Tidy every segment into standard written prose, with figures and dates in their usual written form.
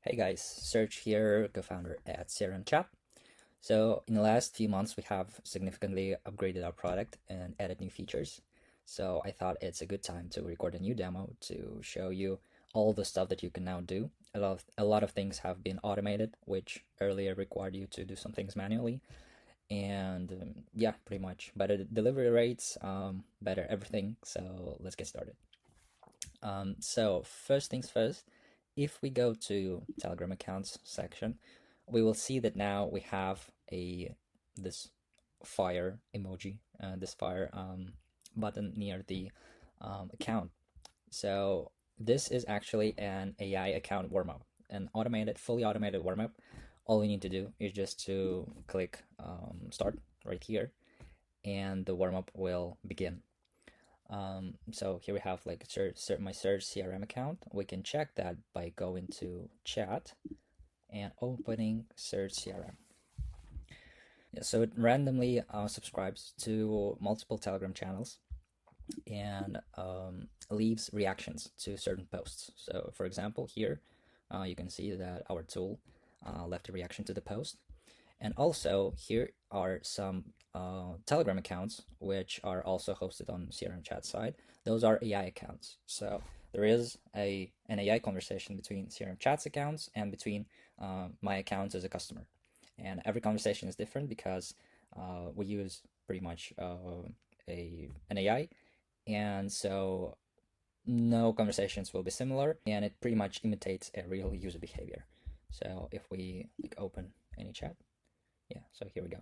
Hey guys, Serge here, co-founder at CRMChat. So in the last few months, we have significantly upgraded our product and added new features. So I thought it's a good time to record a new demo to show you all the stuff that you can now do. A lot of things have been automated, which earlier required you to do some things manually. And yeah, pretty much better delivery rates, better everything. So let's get started. So first things first, if we go to Telegram accounts section, we will see that now we have this fire emoji, this fire button near the account. So this is actually an AI account warmup, an fully automated warmup. All you need to do is just to click start right here, and the warmup will begin. So here we have like my Surge CRM account. We can check that by going to chat and opening Surge CRM. Yeah, so it randomly subscribes to multiple Telegram channels and leaves reactions to certain posts. So for example, here you can see that our tool left a reaction to the post. And also here are some Telegram accounts which are also hosted on CRMChat side. Those are AI accounts. So there is an AI conversation between CRMChat's accounts and between my accounts as a customer. And every conversation is different because we use pretty much an AI, and so no conversations will be similar, and it pretty much imitates a real user behavior. So if we open any chat, yeah, so here we go.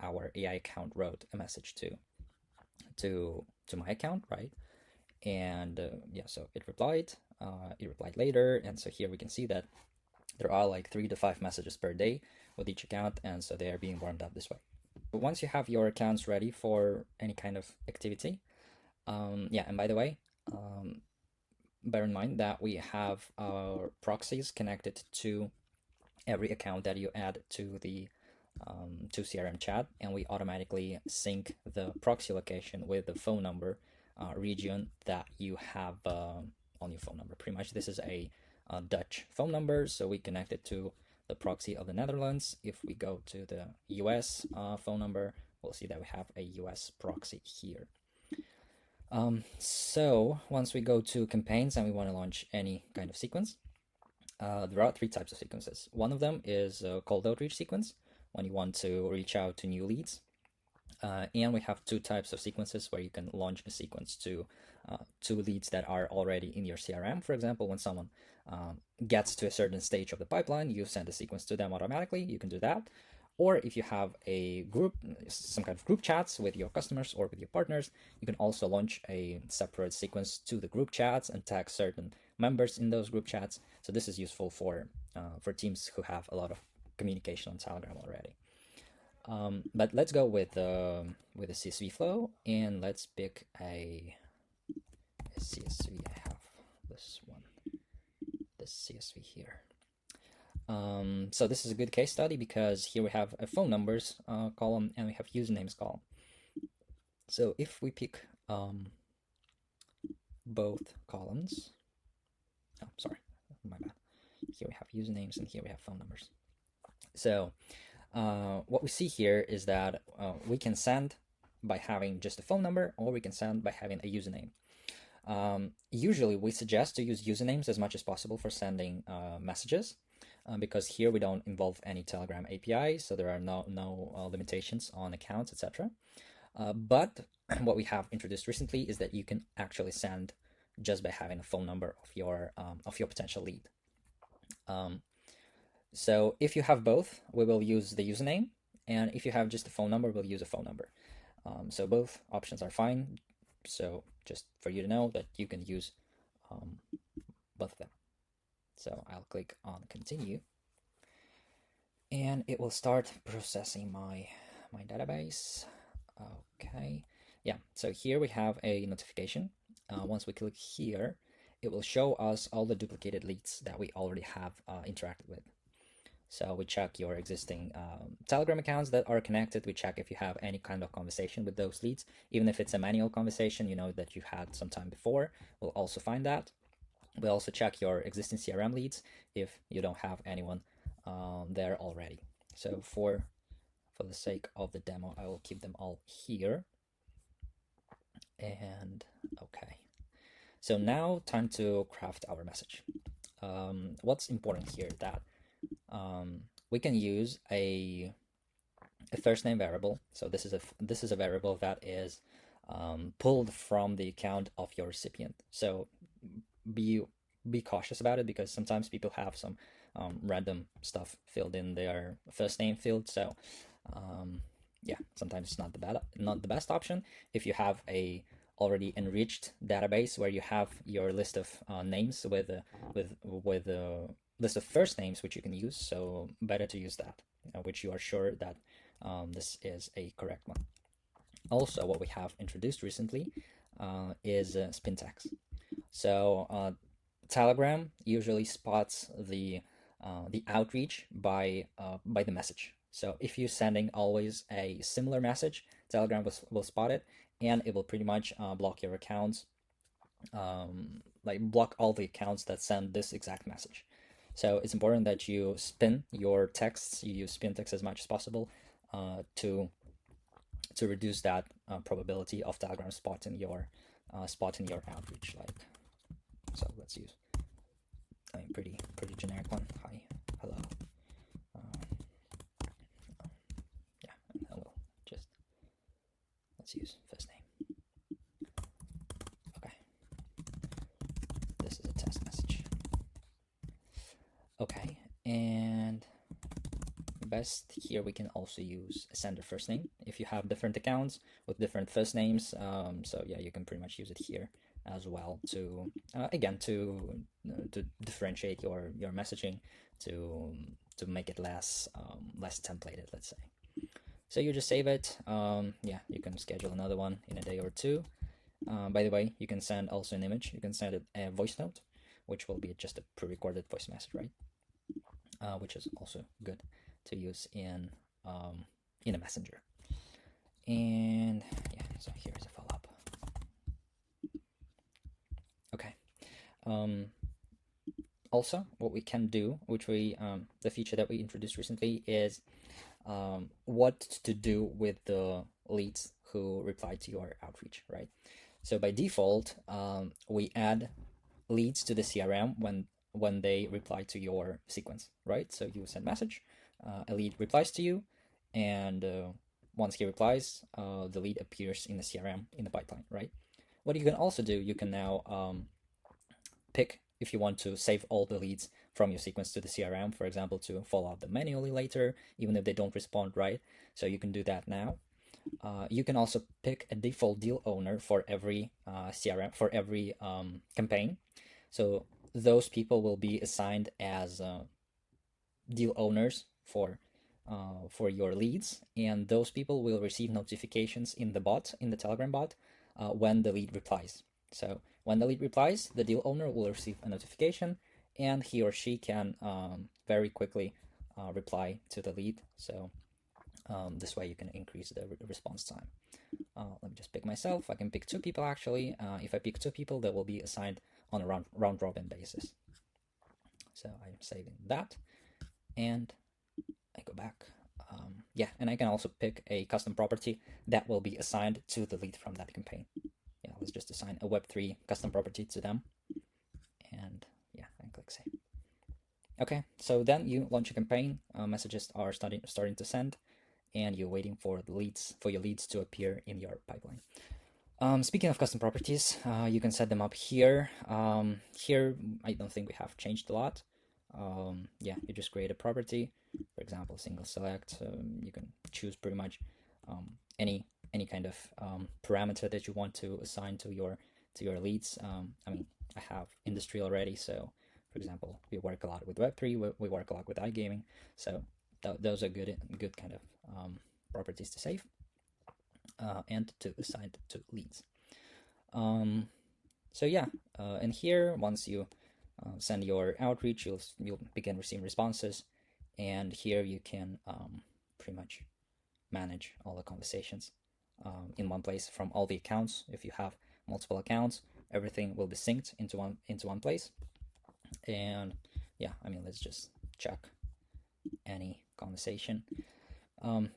Our AI account wrote a message to my account, right? And yeah, so it replied. It replied later, and so here we can see that there are like 3 to 5 messages per day with each account, and so they are being warmed up this way. But once you have your accounts ready for any kind of activity, yeah, and by the way, bear in mind that we have our proxies connected to every account that you add to the to CRMChat, and we automatically sync the proxy location with the phone number region that you have on your phone number. Pretty much, this is a Dutch phone number, so we connect it to the proxy of the Netherlands. If we go to the US phone number, we'll see that we have a US proxy here. So once we go to campaigns and we want to launch any kind of sequence, there are 3 types of sequences. One of them is a cold outreach sequence, when you want to reach out to new leads. And we have 2 types of sequences where you can launch a sequence to leads that are already in your CRM. For example, when someone gets to a certain stage of the pipeline, you send a sequence to them automatically. You can do that. Or if you have a group, some kind of group chats with your customers or with your partners, you can also launch a separate sequence to the group chats and tag certain members in those group chats. So this is useful for teams who have a lot of communication on Telegram already. But let's go with the CSV flow, and let's pick a CSV. I have this one, this CSV here. So this is a good case study because here we have a phone numbers column and we have usernames column. So if we pick both columns, oh, sorry, my bad. Here we have usernames and here we have phone numbers. So what we see here is that we can send by having just a phone number, or we can send by having a username. Usually we suggest to use usernames as much as possible for sending messages, because here we don't involve any Telegram API, so there are no limitations on accounts, etc. But what we have introduced recently is that you can actually send just by having a phone number of your potential lead. So if you have both, we will use the username, and if you have just a phone number, we'll use a phone number. So both options are fine. So just for you to know that you can use both of them. So I'll click on continue, and it will start processing my database. Okay, yeah, so here we have a notification. Once we click here, it will show us all the duplicated leads that we already have interacted with. So we check your existing Telegram accounts that are connected. We check if you have any kind of conversation with those leads. Even if it's a manual conversation, you know, that you had some time before, we'll also find that. We also check your existing CRM leads if you don't have anyone there already. So for the sake of the demo, I will keep them all here. And okay, so now time to craft our message. What's important here that we can use a first name variable. So this is a variable that is pulled from the account of your recipient. So be cautious about it, because sometimes people have some random stuff filled in their first name field. So yeah, sometimes it's not the best option. If you have a already enriched database where you have your list of names with a list of first names which you can use, so better to use that, which you are sure that this is a correct one. Also, what we have introduced recently is Spintax. So Telegram usually spots the outreach by the message. So if you're sending always a similar message, Telegram will spot it, and it will pretty much block your accounts, like block all the accounts that send this exact message. So it's important that you spin your texts, you use Spintax as much as possible to reduce that probability of Telegram spotting your outreach. Like, so let's use a pretty generic one. Hi, hello. Yeah, hello. Just let's use first name. Okay, this is a test message. Okay, and best here we can also use a sender first name if you have different accounts with different first names. So yeah, you can pretty much use it here as well to again to differentiate your messaging, to make it less templated, let's say. So you just save it. Yeah, you can schedule another one in a day or two. By the way, you can send also an image. You can send it a voice note, which will be just a pre-recorded voice message, right? Which is also good to use in a messenger. And yeah, so here's a follow-up. Okay. Also, what we can do, which we the feature that we introduced recently, is what to do with the leads who replied to your outreach, right? So by default, we add leads to the CRM when they reply to your sequence, right? So you send message, a lead replies to you, and once he replies, the lead appears in the CRM in the pipeline, right? What you can also do, you can now pick if you want to save all the leads from your sequence to the CRM, for example, to follow up them manually later, even if they don't respond, right? So you can do that now. You can also pick a default deal owner for every CRM, for every campaign. So those people will be assigned as deal owners for your leads, and those people will receive notifications in the Telegram bot when the lead replies. So when the lead replies, the deal owner will receive a notification, and he or she can very quickly reply to the lead. So this way you can increase the response time. Let me just pick myself. I can pick 2 people actually. If I pick 2 people, they will be assigned on a round robin basis. So I'm saving that, and I go back. Yeah, and I can also pick a custom property that will be assigned to the lead from that campaign. Yeah, let's just assign a Web3 custom property to them, and yeah, and click save. Okay, so then you launch a campaign. Messages are starting to send, and you're waiting for your leads to appear in your pipeline. Speaking of custom properties, you can set them up here. Here, I don't think we have changed a lot. Yeah, you just create a property, for example, single select. You can choose pretty much any kind of parameter that you want to assign to your leads. I mean, I have industry already, so for example, we work a lot with Web3, we work a lot with iGaming, so those are good kind of properties to save and to assign to leads. So yeah, and here once you send your outreach, you'll begin receiving responses, and here you can pretty much manage all the conversations in one place from all the accounts. If you have multiple accounts, everything will be synced into one place. And yeah, I mean, let's just check any conversation.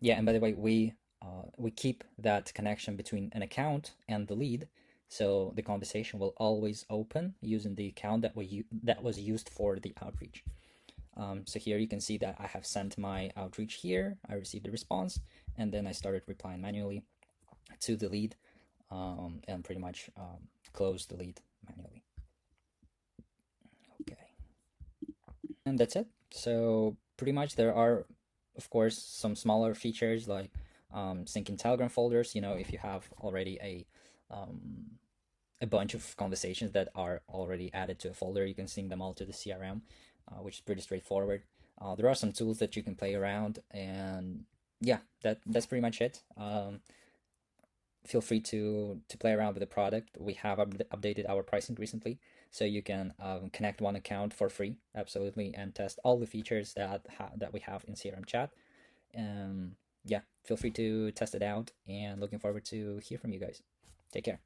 Yeah, and by the way, we keep that connection between an account and the lead, so the conversation will always open using the account that was used for the outreach. So here you can see that I have sent my outreach here. I received a response, and then I started replying manually to the lead, and pretty much closed the lead manually. Okay, and that's it. So pretty much there are, of course, some smaller features like syncing Telegram folders. You know, if you have already a bunch of conversations that are already added to a folder, you can sync them all to the CRM, which is pretty straightforward. There are some tools that you can play around, and yeah, that's pretty much it. Feel free to play around with the product. We have updated our pricing recently, so you can connect one account for free, absolutely, and test all the features that we have in CRMChat. Yeah, feel free to test it out, and looking forward to hear from you guys. Take care.